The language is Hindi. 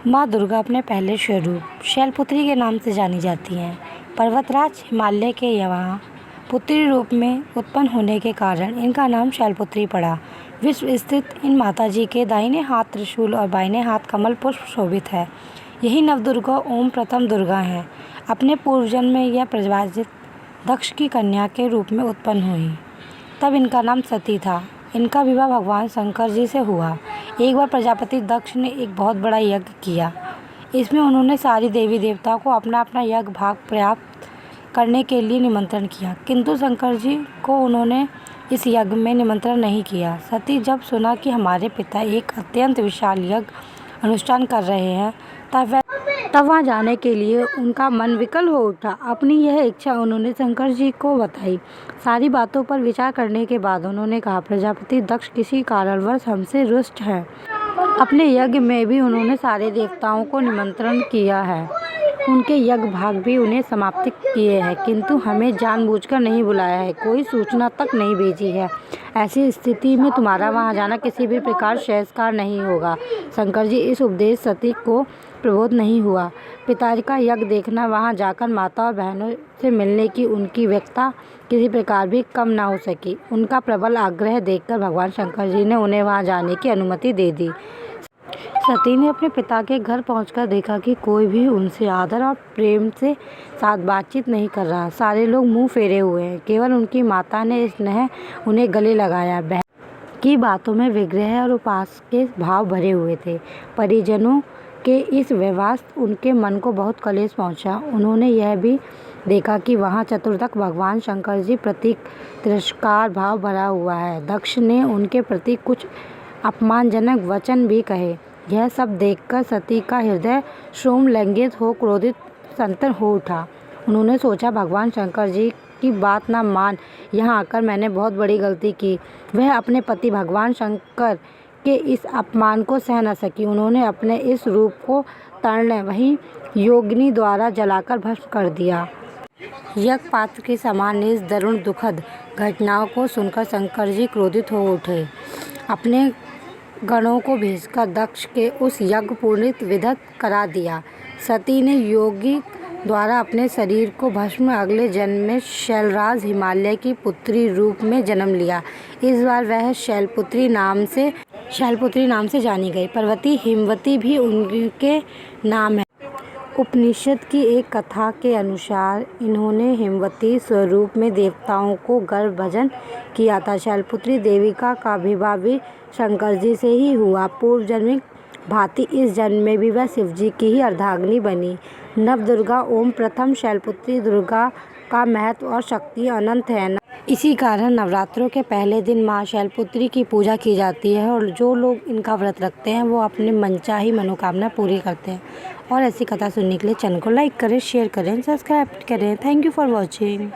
माँ दुर्गा अपने पहले स्वरूप शैलपुत्री के नाम से जानी जाती हैं। पर्वतराज हिमालय के यहाँ पुत्री रूप में उत्पन्न होने के कारण इनका नाम शैलपुत्री पड़ा। विश्व स्थित इन माताजी के दाहिने हाथ त्रिशूल और बाइने हाथ कमल पुष्प शोभित है। यही नवदुर्गा ओम प्रथम दुर्गा हैं। अपने पूर्वजन्म में यह प्रज्वलित दक्ष की कन्या के रूप में उत्पन्न हुई। तब इनका नाम सती था। इनका विवाह भगवान शंकर जी से हुआ। एक बार प्रजापति दक्ष ने एक बहुत बड़ा यज्ञ किया। इसमें उन्होंने सारी देवी देवताओं को अपना अपना यज्ञ भाग प्राप्त करने के लिए निमंत्रण किया, किंतु शंकर जी को उन्होंने इस यज्ञ में निमंत्रण नहीं किया। सती जब सुना कि हमारे पिता एक अत्यंत विशाल यज्ञ अनुष्ठान कर रहे हैं, तब वहाँ जाने के लिए उनका मन विकल हो उठा। अपनी यह इच्छा उन्होंने शंकर जी को बताई। सारी बातों पर विचार करने के बाद उन्होंने कहा, प्रजापति दक्ष किसी कारणवश हमसे रुष्ट हैं। अपने यज्ञ में भी उन्होंने सारे देवताओं को निमंत्रण किया है, उनके यज्ञ भाग भी उन्हें समाप्त किए हैं, किंतु हमें जानबूझकर नहीं बुलाया है, कोई सूचना तक नहीं भेजी है। ऐसी स्थिति में तुम्हारा वहां जाना किसी भी प्रकार श्रेयस्कर नहीं होगा। शंकर जी इस उपदेश सती को प्रबोध नहीं हुआ। पिताजी का यज्ञ देखना, वहां जाकर माता और बहनों से मिलने की उनकी व्यग्रता किसी प्रकार भी कम न हो सकी। उनका प्रबल आग्रह देखकर भगवान शंकर जी ने उन्हें वहां जाने की अनुमति दे दी। सती ने अपने पिता के घर पहुंचकर देखा कि कोई भी उनसे आदर और प्रेम से साथ बातचीत नहीं कर रहा। सारे लोग मुंह फेरे हुए हैं। केवल उनकी माता ने स्नेह उन्हें गले लगाया। बहन की बातों में विग्रह और उपास के भाव भरे हुए थे। परिजनों के इस व्यवहार उनके मन को बहुत कलेश पहुंचा। उन्होंने यह भी देखा कि वहां चतुर्दश भगवान शंकर जी प्रति तिरस्कार भाव भरा हुआ है। दक्ष ने उनके प्रति कुछ अपमानजनक वचन भी कहे। यह सब देखकर सती का हृदय सोमलंघित हो क्रोधित संतर हो उठा। उन्होंने सोचा, भगवान शंकर जी की बात न मान यहाँ आकर मैंने बहुत बड़ी गलती की। वह अपने पति भगवान शंकर के इस अपमान को सह न सकी। उन्होंने अपने इस रूप को तर्ण वहीं योगिनी द्वारा जलाकर भस्म कर दिया। यज्ञ पात्र के समान इस दारुण दुखद घटनाओं को सुनकर शंकर जी क्रोधित हो उठे। अपने गणों को भेजकर दक्ष के उस यज्ञ पूर्णित विदत करा दिया। सती ने योगी द्वारा अपने शरीर को भस्म अगले जन्म में शैलराज हिमालय की पुत्री रूप में जन्म लिया। इस बार वह शैलपुत्री नाम से जानी गई। पार्वती हिमवती भी उनके नाम है। उपनिषद की एक कथा के अनुसार इन्होंने हिमवती स्वरूप में देवताओं को गर्भ भजन किया था। शैलपुत्री देविका का विवाह भी शंकर जी से ही हुआ। पूर्व जन्म भांति इस जन्म में भी वह शिवजी की ही अर्धांगिनी बनी। नवदुर्गा ओम प्रथम शैलपुत्री दुर्गा का महत्व और शक्ति अनंत है। इसी कारण नवरात्रों के पहले दिन माँ शैलपुत्री की पूजा की जाती है और जो लोग इनका व्रत रखते हैं वो अपने मनचाही मनोकामना पूरी करते हैं। और ऐसी कथा सुनने के लिए चैनल को लाइक करें, शेयर करें, सब्सक्राइब करें। Thank you for watching.